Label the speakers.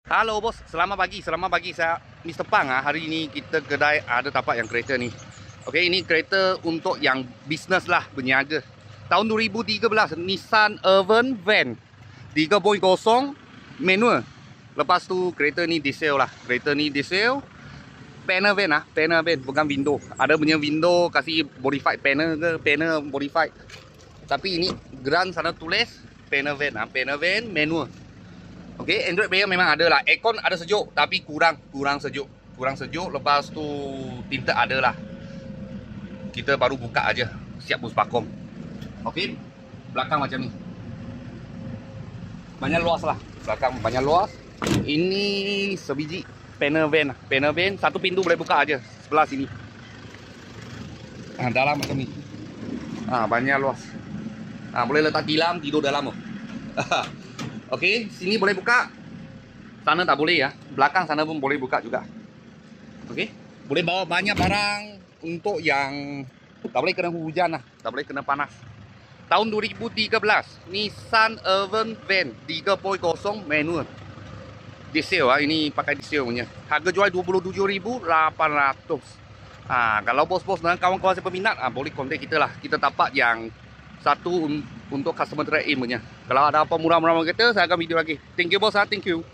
Speaker 1: Halo bos, selamat pagi saya Mr. Pang. Hari ini kita kedai ada tapak yang kereta ni. Okey, ini kereta untuk yang bisnes lah, berniaga. Tahun 2013 Nissan Urban Van 3.0 manual. Lepas tu kereta ni diesel lah. Kereta ni diesel. Panel van panel van bukan window. Ada punya window kasih modified panel ke, panel modified. Tapi ini grand sana tulis panel van manual. Okey, Android player memang ada lah. Aircon ada sejuk tapi kurang sejuk. Lepas tu tinta ada lah. Kita baru buka aja, siap bus pakom. Okey, belakang macam ni. Banyak luas lah. Belakang banyak luas. Ini sebiji panel van. Panel van satu pintu boleh buka aja sebelah sini. Dalam macam ni. Banyak luas. Boleh letak tilam, tidur dalam. Okey, sini boleh buka. Sana tak boleh ya. Belakang sana pun boleh buka juga. Okey, boleh bawa banyak barang untuk yang tak boleh kena hujan lah, tak boleh kena panas. Tahun 2013 Nissan Urban Van 3.0 manual. Diesel ini pakai diesel punya. Harga jual 27,800. Kalau bos-bos dan kawan-kawan saya peminat, boleh kontak kita lah. Kita tapak yang satu untuk customer trade-in punya. Kalau ada apa murah-murah kita, saya akan video lagi. Thank you bos, thank you.